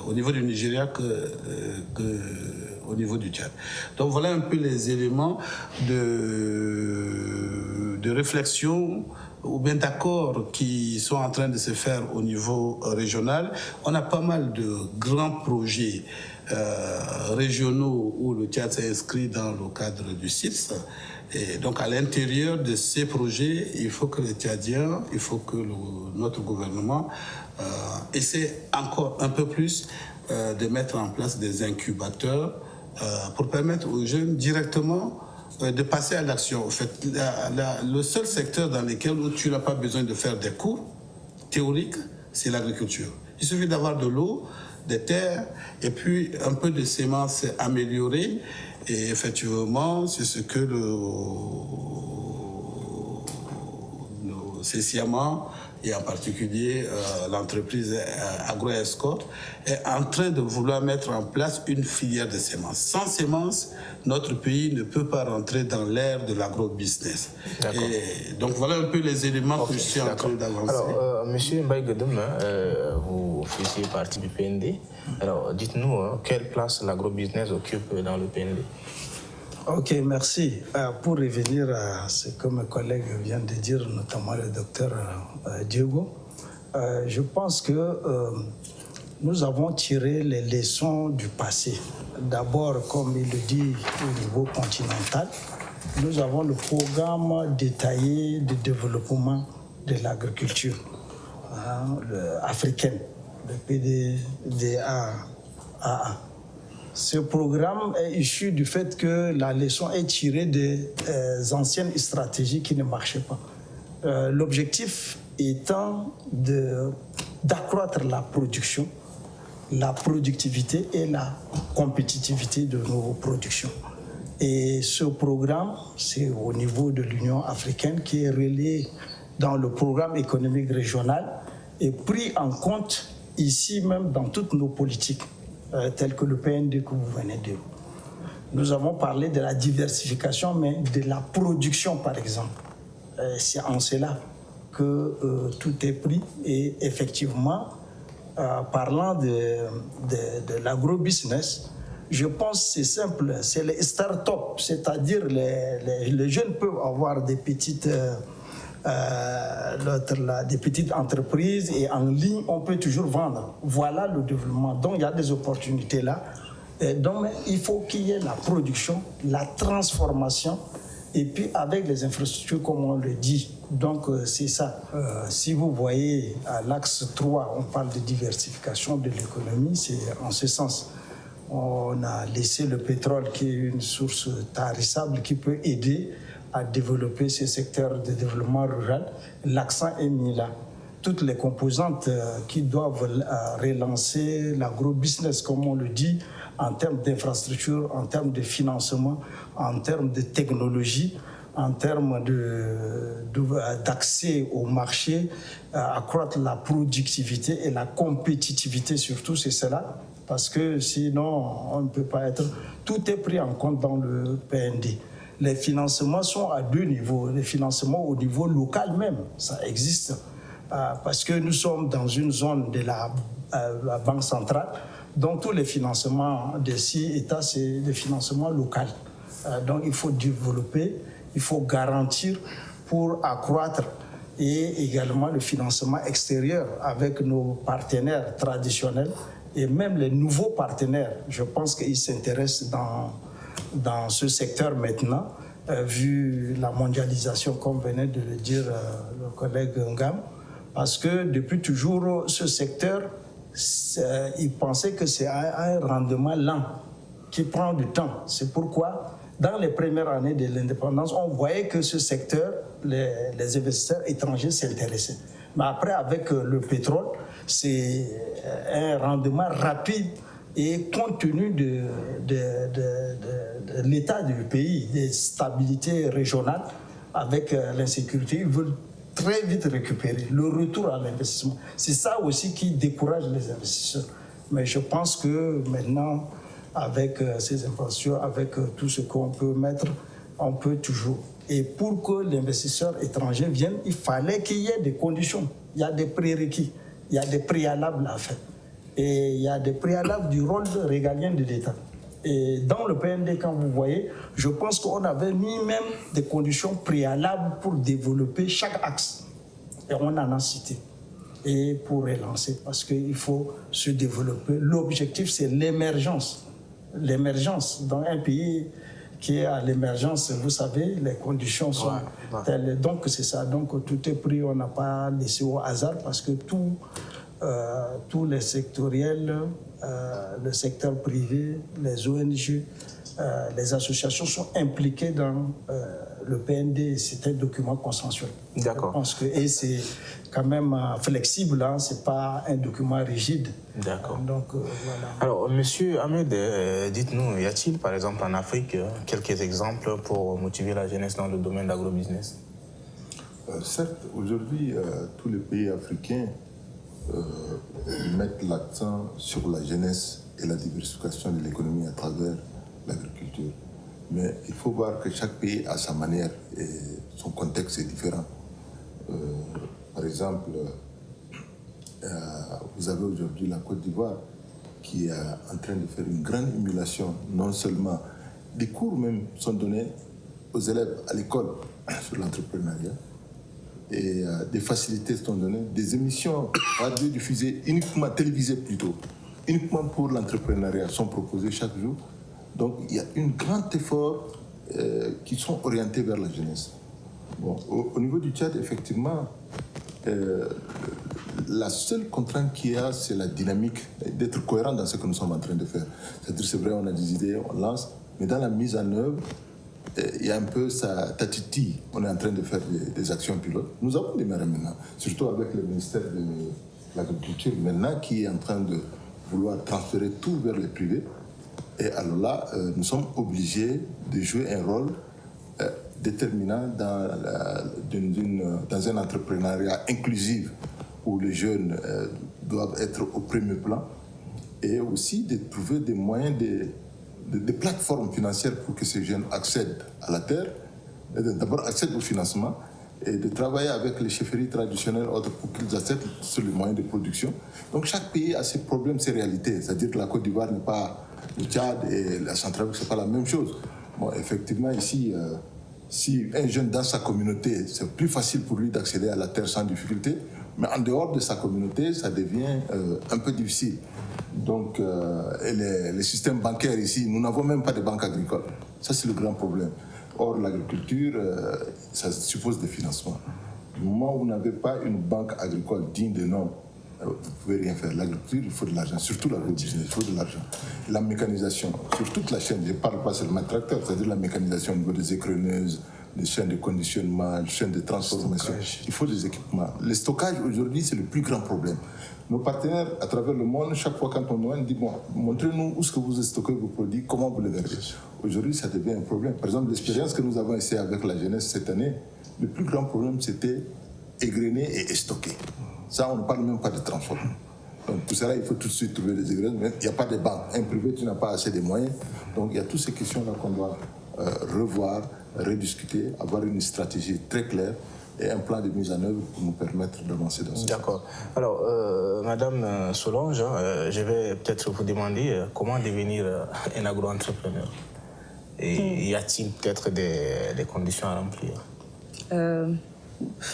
au niveau du Nigeria que au niveau du Tchad. Donc voilà un peu les éléments de réflexion ou bien d'accords qui sont en train de se faire au niveau régional. On a pas mal de grands projets régionaux où le Tchad s'est inscrit dans le cadre du CIRS. Et donc à l'intérieur de ces projets, il faut que les Tchadiens, il faut que notre gouvernement essaie encore un peu plus de mettre en place des incubateurs pour permettre aux jeunes directement de passer à l'action. En fait, le seul secteur dans lequel tu n'as pas besoin de faire des cours théoriques, c'est l'agriculture. Il suffit d'avoir de l'eau, des terres et puis un peu de semences améliorées. Et effectivement, c'est ce que ces Siaman et en particulier l'entreprise AgroEscort est en train de vouloir mettre en place une filière de semences. Sans semences, notre pays ne peut pas rentrer dans l'ère de l'agro-business. Et donc voilà un peu les éléments que je suis en train d'avancer. Alors, Monsieur Mbaye Gedem, vous faisiez partie du PND. Alors, dites-nous, quelle place l'agro-business occupe dans le PND? Ok, merci. Pour revenir à ce que mes collègues viennent de dire, notamment le docteur Diego, je pense que nous avons tiré les leçons du passé. D'abord, comme il le dit au niveau continental, nous avons le programme détaillé de développement de l'agriculture africaine, le PDDAA. Ce programme est issu du fait que la leçon est tirée des anciennes stratégies qui ne marchaient pas. L'objectif étant d'accroître la production, la productivité et la compétitivité de nos productions. Et ce programme, c'est au niveau de l'Union africaine qui est relayé dans le programme économique régional et pris en compte ici même dans toutes nos politiques. Tel que le PND que vous venez de dire. Nous avons parlé de la diversification, mais de la production, par exemple. C'est en cela que tout est pris. Et effectivement, parlant de l'agro-business, je pense que c'est simple, c'est les start-up, c'est-à-dire les jeunes peuvent avoir des petites... des petites entreprises et en ligne, on peut toujours vendre. Voilà le développement. Donc, il y a des opportunités là. Et donc, il faut qu'il y ait la production, la transformation et puis avec les infrastructures, comme on le dit. Donc, c'est ça. Si vous voyez à l'axe 3, on parle de diversification de l'économie, c'est en ce sens. On a laissé le pétrole qui est une source tarissable qui peut aider à développer ce secteur de développement rural. L'accent est mis là. Toutes les composantes qui doivent relancer l'agro-business, comme on le dit, en termes d'infrastructure, en termes de financement, en termes de technologie, en termes d'accès au marché, accroître la productivité et la compétitivité surtout, c'est cela. Parce que sinon, on ne peut pas être... Tout est pris en compte dans le PND. Les financements sont à deux niveaux. Les financements au niveau local même, ça existe. Parce que nous sommes dans une zone de la Banque centrale, donc tous les financements des 6 États, c'est des financements locaux. Donc il faut développer, il faut garantir pour accroître et également le financement extérieur avec nos partenaires traditionnels et même les nouveaux partenaires. Je pense qu'ils s'intéressent dans ce secteur maintenant, vu la mondialisation, comme venait de le dire le collègue Ngam, parce que depuis toujours, ce secteur, il pensait que c'est un rendement lent, qui prend du temps. C'est pourquoi dans les premières années de l'indépendance, on voyait que ce secteur, les investisseurs étrangers s'intéressaient. Mais après, avec le pétrole, c'est un rendement rapide et compte tenu de l'état du pays, des stabilités régionales, avec l'insécurité, ils veulent très vite récupérer le retour à l'investissement. C'est ça aussi qui décourage les investisseurs. Mais je pense que maintenant, avec ces infrastructures, avec tout ce qu'on peut mettre, on peut toujours. Et pour que l'investisseur étranger vienne, il fallait qu'il y ait des conditions. Il y a des prérequis, il y a des préalables à faire. Et il y a des préalables du rôle régalien de l'État. Et dans le PND, quand vous voyez, je pense qu'on avait mis même des conditions préalables pour développer chaque axe. Et on en a cité. Et pour relancer, parce qu'il faut se développer. L'objectif, c'est l'émergence. L'émergence dans un pays qui est à l'émergence, vous savez, les conditions sont telles. Donc c'est ça. Donc tout est pris, on n'a pas laissé au hasard parce que tous les sectoriels, le secteur privé, les ONG, les associations sont impliquées dans le PND. C'est un document consensuel. D'accord. Je pense que, et c'est quand même flexible, hein, c'est pas un document rigide. D'accord. Donc voilà. Alors, Monsieur Ahmed, dites-nous, y a-t-il par exemple en Afrique quelques exemples pour motiver la jeunesse dans le domaine de l'agrobusiness? Certes, aujourd'hui, tous les pays africains mettent l'accent sur la jeunesse et la diversification de l'économie à travers l'agriculture. Mais il faut voir que chaque pays a sa manière et son contexte est différent. Par exemple, vous avez aujourd'hui la Côte d'Ivoire qui est en train de faire une grande émulation, non seulement des cours même sont donnés aux élèves à l'école sur l'entrepreneuriat, et des facilités sont données, des émissions radiodiffusées, uniquement télévisées plutôt, uniquement pour l'entrepreneuriat sont proposées chaque jour. Donc il y a un grand effort qui sont orientés vers la jeunesse. Bon, au niveau du Tchad, effectivement, la seule contrainte qu'il y a, c'est la dynamique, d'être cohérent dans ce que nous sommes en train de faire. C'est-à-dire, c'est vrai, on a des idées, on lance, mais dans la mise en œuvre, il y a un peu ça tatitille. On est en train de faire des actions pilotes. Nous avons démarré maintenant, surtout avec le ministère de l'Agriculture maintenant, qui est en train de vouloir transférer tout vers les privés. Et alors là, nous sommes obligés de jouer un rôle déterminant dans un entrepreneuriat inclusif où les jeunes doivent être au premier plan, et aussi de trouver des moyens, des plateformes financières pour que ces jeunes accèdent à la terre, d'abord accèdent au financement, et de travailler avec les chefferies traditionnelles autres pour qu'ils accèdent sur les moyens de production. Donc chaque pays a ses problèmes, ses réalités. C'est-à-dire que la Côte d'Ivoire n'est pas le Tchad et la Centrafrique, ce n'est pas la même chose. Bon, effectivement, ici, si un jeune dans sa communauté, c'est plus facile pour lui d'accéder à la terre sans difficulté, mais en dehors de sa communauté, ça devient un peu difficile. Donc, et les systèmes bancaires ici, nous n'avons même pas de banque agricole. Ça, c'est le grand problème. Or, l'agriculture, ça suppose des financements. Du moment où vous n'avez pas une banque agricole digne de nom, vous ne pouvez rien faire. L'agriculture, il faut de l'argent, surtout l'agrobusiness, il faut de l'argent. La mécanisation, sur toute la chaîne, je ne parle pas seulement de tracteurs, c'est-à-dire la mécanisation au niveau des écreineuses, des chaînes de conditionnement, des chaînes de transformation. Il faut des équipements. Le stockage, aujourd'hui, c'est le plus grand problème. Nos partenaires à travers le monde, chaque fois quand on nous dit, bon, montrez-nous où est-ce que vous stockez vos produits, comment vous les gardez. Aujourd'hui, ça devient un problème. Par exemple, l'expérience que nous avons essayé avec la jeunesse cette année, le plus grand problème, c'était égrener et stocker. Ça, on ne parle même pas de transformer. Donc, pour cela, il faut tout de suite trouver des égrènes, mais il n'y a pas de banque. Un privé, tu n'as pas assez de moyens. Donc, il y a toutes ces questions-là qu'on doit revoir, rediscuter, avoir une stratégie très claire et un plan de mise en œuvre pour nous permettre d'avancer dans ce sens. D'accord. Alors, Madame Solange, je vais peut-être vous demander comment devenir un agro-entrepreneur. Et y a-t-il peut-être des conditions à remplir?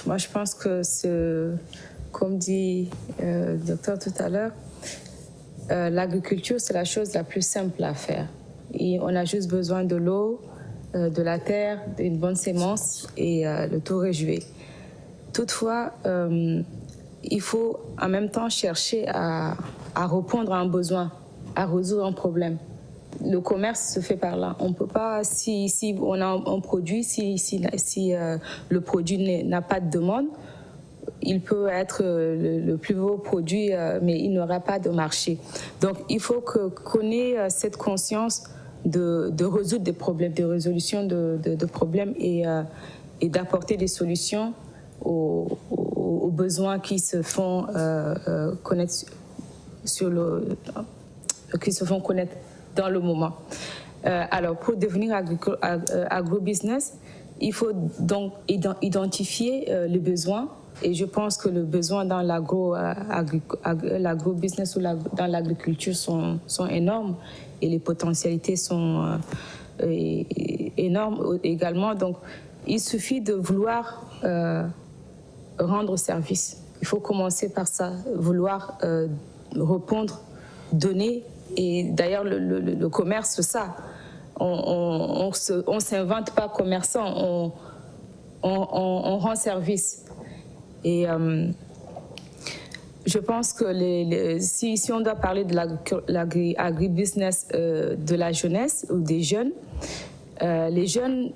Moi, je pense que comme dit le docteur tout à l'heure, l'agriculture, c'est la chose la plus simple à faire. Et on a juste besoin de l'eau, de la terre, d'une bonne sémence et le tout est joué. Toutefois, il faut en même temps chercher à répondre à un besoin, à résoudre un problème. le commerce se fait par là. On peut pas, si on a un produit, si le produit n'a pas de demande, il peut être le plus beau produit, mais il n'aura pas de marché. Donc, il faut qu'on ait cette conscience de résoudre des problèmes, de résolution de problèmes et d'apporter des solutions aux besoins qui se font connaître dans le moment. Alors, pour devenir agrobusiness, il faut donc identifier les besoins. Et je pense que les besoins dans l'agrobusiness ou dans l'agriculture sont énormes et les potentialités sont énormes également. Donc, il suffit de vouloir rendre service. Il faut commencer par ça, vouloir répondre, donner. Et d'ailleurs, le commerce, c'est ça. On ne s'invente pas commerçant, on rend service. Et je pense que si on doit parler de l'agribusiness de la jeunesse ou des jeunes, les jeunes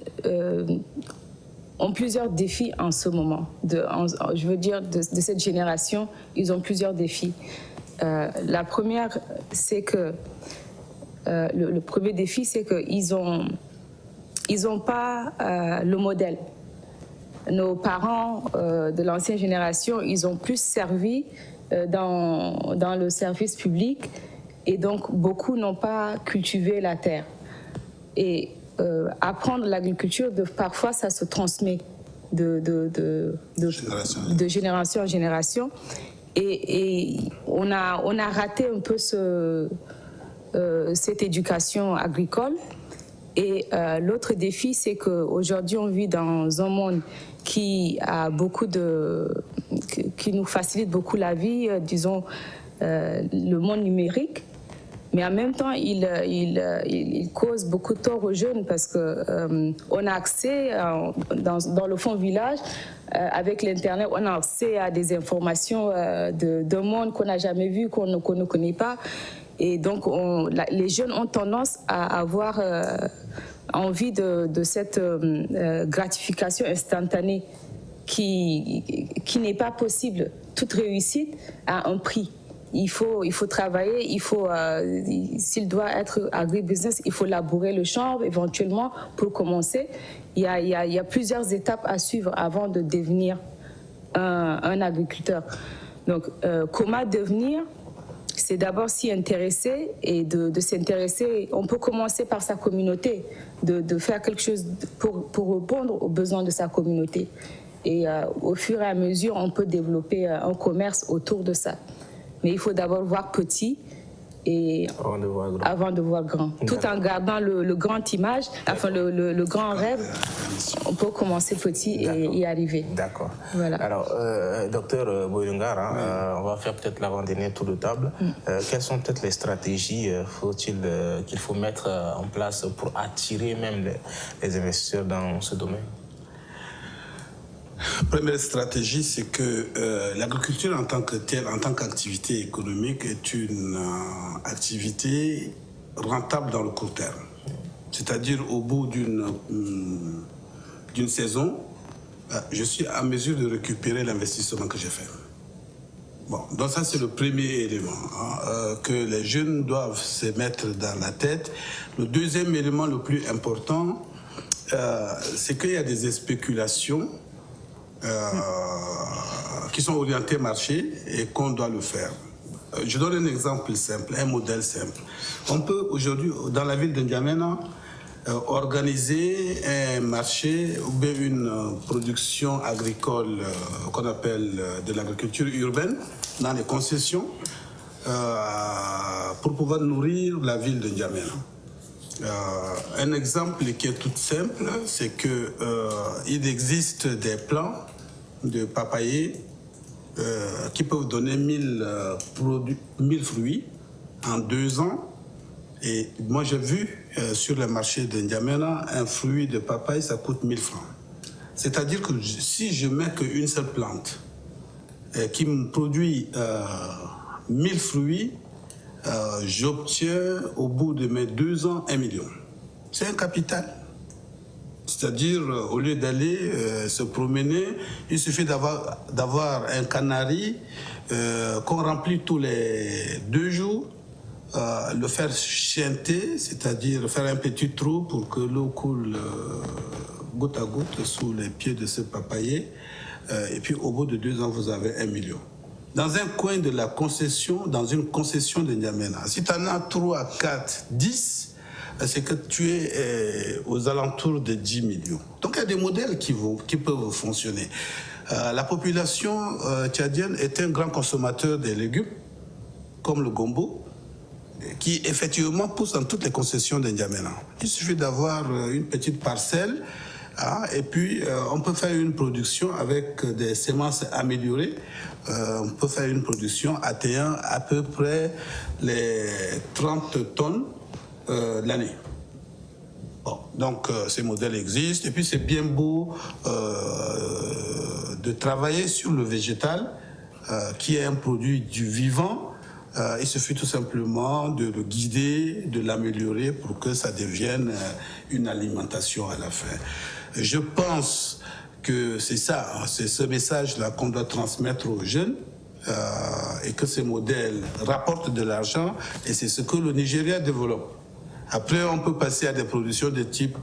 ont plusieurs défis en ce moment. Je veux dire, de cette génération, ils ont plusieurs défis. La première, c'est que le premier défi, c'est qu'ils ont pas le modèle. Nos parents de l'ancienne génération, ils ont plus servi dans le service public et donc beaucoup n'ont pas cultivé la terre. Et apprendre l'agriculture, parfois ça se transmet de génération en génération. Et on a raté un peu cette éducation agricole. Et l'autre défi, c'est qu'aujourd'hui, on vit dans un monde qui nous facilite beaucoup la vie, disons, le monde numérique. Mais en même temps, il cause beaucoup de tort aux jeunes parce qu'on a accès, dans le fond village, avec l'Internet, on a accès à des informations d'un monde qu'on n'a jamais vu, qu'on ne connaît pas. Et donc, les jeunes ont tendance à avoir envie de cette gratification instantanée qui n'est pas possible. Toute réussite a un prix. Il faut travailler, s'il doit être agribusiness, il faut labourer le champ éventuellement pour commencer. Il y a plusieurs étapes à suivre avant de devenir un agriculteur. Donc, comment devenir ? C'est d'abord s'y intéresser et de s'intéresser. On peut commencer par sa communauté, de faire quelque chose pour répondre aux besoins de sa communauté. Et au fur et à mesure, on peut développer un commerce autour de ça. Mais il faut d'abord voir petit et avant de voir grand. Tout en gardant le grand image, enfin le grand rêve, on peut commencer petit et y arriver. D'accord. Voilà. Alors, docteur Boyungar, on va faire peut-être l'avant-dernier tour de table. Quelles sont peut-être les stratégies qu'il faut mettre en place pour attirer même les investisseurs dans ce domaine? Première stratégie, c'est que l'agriculture en tant que telle, en tant qu'activité économique, est une activité rentable dans le court terme. C'est-à-dire au bout d'une saison, je suis à mesure de récupérer l'investissement que j'ai fait. Bon, donc ça c'est le premier élément que les jeunes doivent se mettre dans la tête. Le deuxième élément le plus important, c'est qu'il y a des spéculations qui sont orientés marché et qu'on doit le faire. Je donne un exemple simple, un modèle simple. On peut aujourd'hui, dans la ville de N'Djamena, organiser un marché ou bien une production agricole qu'on appelle de l'agriculture urbaine dans les concessions pour pouvoir nourrir la ville de N'Djamena. Un exemple qui est tout simple, c'est qu'il existe des plants de papayer qui peuvent donner 1000 fruits en 2 ans. Et moi, j'ai vu sur le marché de N'Djamena, un fruit de papaye, ça coûte 1000 francs. C'est-à-dire que si je mets qu'une seule plante qui me produit 1000 fruits, j'obtiens au bout de mes 2 ans 1 million. C'est un capital. C'est-à-dire, au lieu d'aller se promener, il suffit d'avoir un canari qu'on remplit tous les 2 jours, le faire chanter, c'est-à-dire faire un petit trou pour que l'eau coule goutte à goutte sous les pieds de ce papayer. Et puis, au bout de 2 ans, vous avez 1 million. Dans un coin de la concession, dans une concession de N'Djamena, si tu en as 3, 4, 10, c'est que tu es aux alentours de 10 millions. Donc il y a des modèles qui peuvent fonctionner. La population tchadienne est un grand consommateur des légumes, comme le gombo, qui effectivement pousse dans toutes les concessions de N'Djamena. Il suffit d'avoir une petite parcelle, et puis on peut faire une production avec des semences améliorées. On peut faire une production atteignant à peu près les 30 tonnes l'année. Bon, donc ces modèles existent et puis c'est bien beau de travailler sur le végétal qui est un produit du vivant. Il suffit tout simplement de le guider, de l'améliorer pour que ça devienne une alimentation à la fin. Je pense que c'est ça, c'est ce message-là qu'on doit transmettre aux jeunes. Et que ces modèles rapportent de l'argent et c'est ce que le Nigeria développe. Après, on peut passer à des productions de type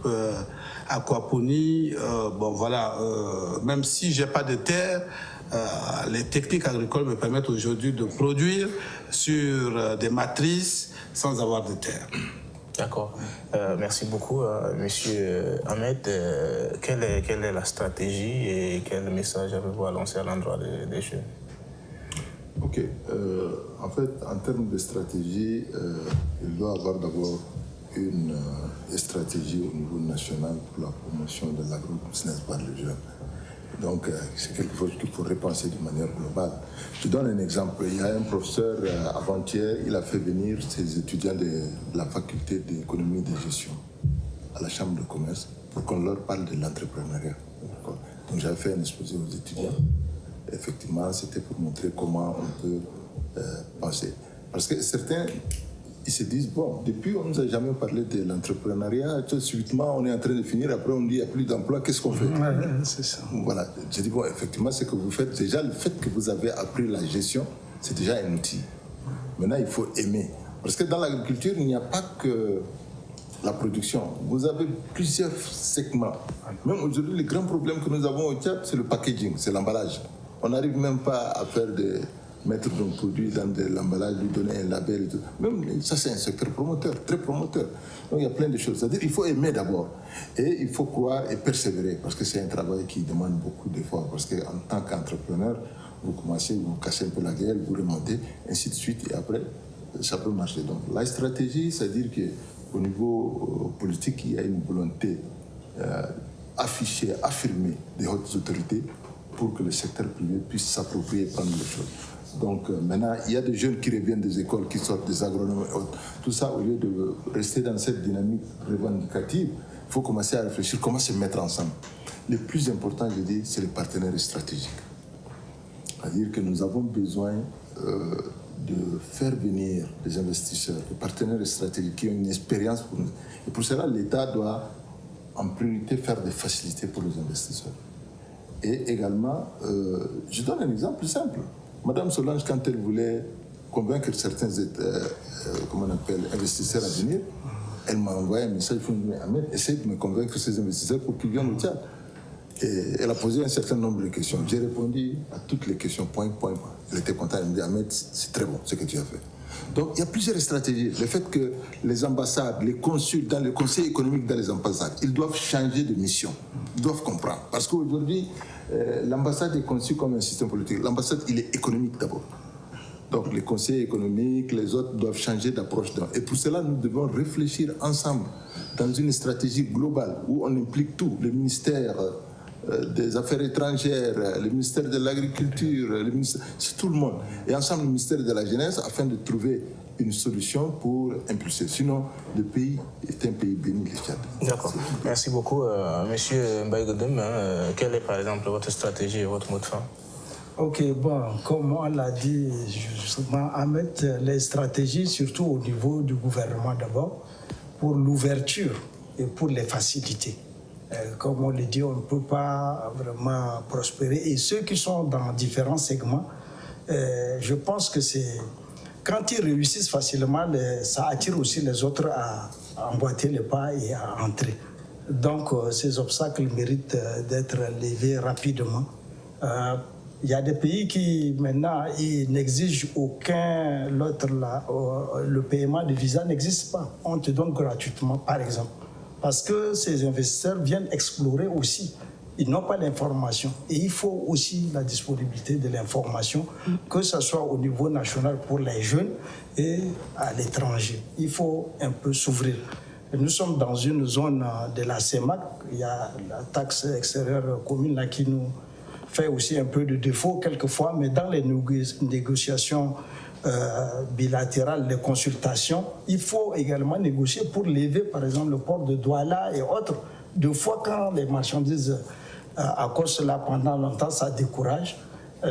aquaponie. Bon, voilà, même si j'ai pas de terre, les techniques agricoles me permettent aujourd'hui de produire sur des matrices sans avoir de terre. D'accord. Merci beaucoup, Monsieur Ahmed. Quelle est la stratégie et quel message avez-vous à lancer à l'endroit des jeunes? Ok. En fait, en termes de stratégie, il doit y avoir d'abord une stratégie au niveau national pour la promotion de l'agro-business par les jeunes. Donc, c'est quelque chose qu'il faut repenser de manière globale. Je donne un exemple. Il y a un professeur, avant-hier, il a fait venir ses étudiants de la faculté d'économie et de gestion à la chambre de commerce pour qu'on leur parle de l'entrepreneuriat. Donc, j'avais fait un exposé aux étudiants. Effectivement, c'était pour montrer comment on peut penser. Parce que certains, ils se disent, bon, depuis on ne nous a jamais parlé de l'entrepreneuriat, tout subitement on est en train de finir, après on dit, il n'y a plus d'emploi, qu'est-ce qu'on fait? C'est ça. Voilà, j'ai dit, bon, effectivement, ce que vous faites, déjà le fait que vous avez appris la gestion, c'est déjà un outil. Maintenant, il faut aimer. Parce que dans l'agriculture, il n'y a pas que la production. Vous avez plusieurs segments. Même aujourd'hui, le grand problème que nous avons au Tchad, c'est le packaging, c'est l'emballage. On n'arrive même pas à mettre nos produits dans de l'emballage, lui donner un label et tout. Même ça, c'est un secteur promoteur, très promoteur. Donc il y a plein de choses. C'est-à-dire qu'il faut aimer d'abord. Et il faut croire et persévérer, parce que c'est un travail qui demande beaucoup d'efforts. Parce qu'en tant qu'entrepreneur, vous commencez, vous cassez un peu la gueule, vous remontez, ainsi de suite, et après, ça peut marcher. Donc la stratégie, c'est-à-dire qu'au niveau politique, il y a une volonté affichée, affirmée des hautes autorités pour que le secteur privé puisse s'approprier et prendre les choses. Donc maintenant, il y a des jeunes qui reviennent des écoles, qui sortent des agronomes et autres. Tout ça, au lieu de rester dans cette dynamique revendicative, il faut commencer à réfléchir comment se mettre ensemble. Le plus important, je dis, c'est les partenaires stratégiques. C'est-à-dire que nous avons besoin de faire venir des investisseurs, des partenaires stratégiques qui ont une expérience pour nous. Et pour cela, l'État doit en priorité faire des facilités pour les investisseurs. Et également, je donne un exemple simple. Madame Solange, quand elle voulait convaincre certains investisseurs à venir, elle m'a envoyé un message pour me dire, Ahmed, essaye de me convaincre ces investisseurs pour qu'ils viennent au Tchad. Et elle a posé un certain nombre de questions. J'ai répondu à toutes les questions, point. Elle était contente, elle me dit, Ahmed, c'est très bon ce que tu as fait. Donc il y a plusieurs stratégies. Le fait que les ambassades, les consuls, dans le conseil économique dans les ambassades, ils doivent changer de mission. Ils doivent comprendre. Parce qu'aujourd'hui, l'ambassade est conçue comme un système politique. L'ambassade, il est économique d'abord. Donc les conseils économiques, les autres doivent changer d'approche. Et pour cela, nous devons réfléchir ensemble dans une stratégie globale où on implique tout, le ministère des Affaires étrangères, le ministère de l'Agriculture, c'est tout le monde. Et ensemble, le ministère de la Jeunesse, afin de trouver une solution pour impulser. Sinon, le pays est un pays béni, le Tchad. D'accord. Merci beaucoup. Monsieur Mbaye Goudem, quelle est par exemple votre stratégie et votre mot de fin? Ok, bon, comme on l'a dit justement, Ahmed, les stratégies, surtout au niveau du gouvernement d'abord, pour l'ouverture et pour les facilités. Comme on le dit, on ne peut pas vraiment prospérer. Et ceux qui sont dans différents segments, je pense que c'est... Quand ils réussissent facilement, ça attire aussi les autres à emboîter les pas et à entrer. Donc, ces obstacles méritent d'être levés rapidement. Il y a des pays qui, maintenant, ils n'exigent aucun... le paiement de visa n'existe pas. On te donne gratuitement, par exemple. Parce que ces investisseurs viennent explorer aussi. Ils n'ont pas l'information. Et il faut aussi la disponibilité de l'information, que ce soit au niveau national pour les jeunes et à l'étranger. Il faut un peu s'ouvrir. Nous sommes dans une zone de la CEMAC. Il y a la taxe extérieure commune là, qui nous fait aussi un peu de défaut quelquefois, mais dans les négociations bilatérales, les consultations, il faut également négocier pour lever, par exemple, le port de Douala et autres. Deux fois, quand les marchandises à cause de cela pendant longtemps, ça décourage.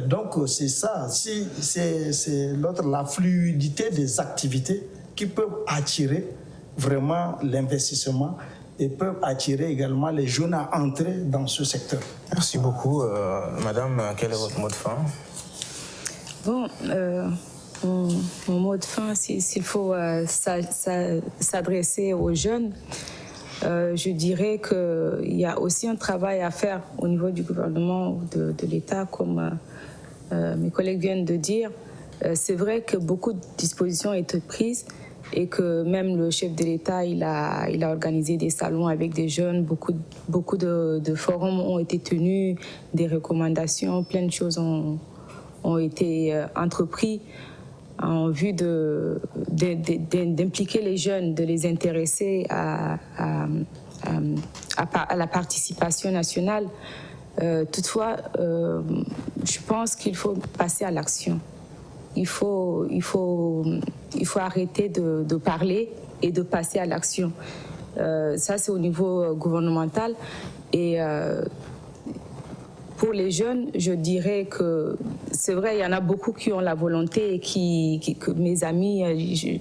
Donc, c'est ça. C'est la fluidité des activités qui peuvent attirer vraiment l'investissement et peuvent attirer également les jeunes à entrer dans ce secteur. Merci beaucoup. Madame, quel est votre mot de fin? Bon, mon mot de fin, s'il faut s'adresser aux jeunes, je dirais qu'il y a aussi un travail à faire au niveau du gouvernement ou de l'État, comme mes collègues viennent de dire. C'est vrai que beaucoup de dispositions ont été prises et que même le chef de l'État, il a organisé des salons avec des jeunes, beaucoup de forums ont été tenus, des recommandations, plein de choses ont été entreprises en vue d'impliquer les jeunes, de les intéresser à la participation nationale. Toutefois, je pense qu'il faut passer à l'action. Il faut arrêter de parler et de passer à l'action. Ça, c'est au niveau gouvernemental. Et pour les jeunes, je dirais que c'est vrai, il y en a beaucoup qui ont la volonté et que mes amis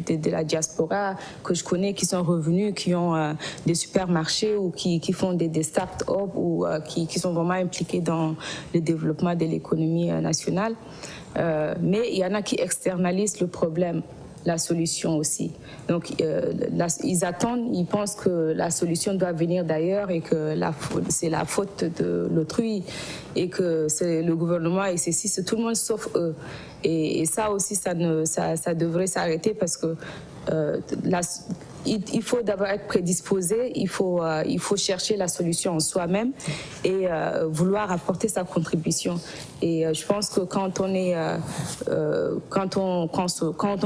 de la diaspora que je connais, qui sont revenus, qui ont des supermarchés ou qui font des start-up ou qui sont vraiment impliqués dans le développement de l'économie nationale. Mais il y en a qui externalisent le problème, la solution aussi. Donc, ils attendent, ils pensent que la solution doit venir d'ailleurs et que c'est la faute de l'autrui et que c'est le gouvernement et c'est tout le monde sauf eux. Et ça aussi, ça devrait s'arrêter parce que il faut d'abord être prédisposé, il faut chercher la solution en soi-même et vouloir apporter sa contribution. Et je pense que quand on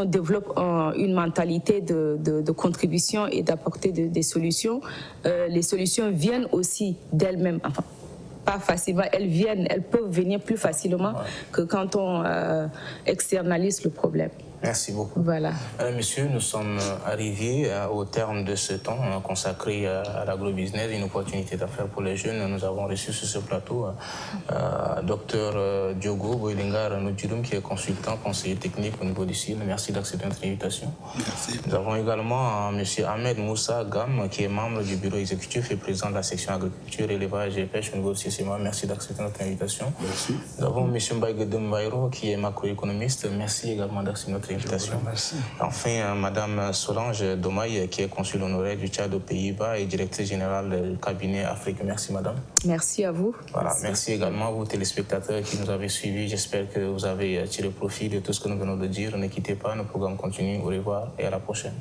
développe une mentalité de contribution et d'apporter des solutions, les solutions viennent aussi d'elles-mêmes. Enfin, pas facilement, elles peuvent venir plus facilement que quand on externalise le problème. Merci beaucoup. Voilà. Messieurs, nous sommes arrivés au terme de ce temps consacré à l'agrobusiness, une opportunité d'affaires pour les jeunes. Nous avons reçu sur ce plateau Dr Diogo Boilingar Nudjirum, qui est consultant, conseiller technique au niveau du CIL. Merci d'accepter notre invitation. Merci. Nous avons également M. Ahmed Moussa Gam, qui est membre du bureau exécutif et président de la section agriculture, élevage et pêche au niveau du CCMA. Merci d'accepter notre invitation. Merci. Nous avons M. Mbaïgedem Baïro, qui est macroéconomiste. Merci également d'accepter notre invitation. Merci. Enfin, Madame Solange Domaï, qui est consul honoraire du Tchad aux Pays-Bas et directrice générale du cabinet Afrique. Merci, Madame. Merci à vous. Voilà, merci également à vous, téléspectateurs, qui nous avez suivis. J'espère que vous avez tiré profit de tout ce que nous venons de dire. Ne quittez pas, nos programmes continuent. Au revoir et à la prochaine.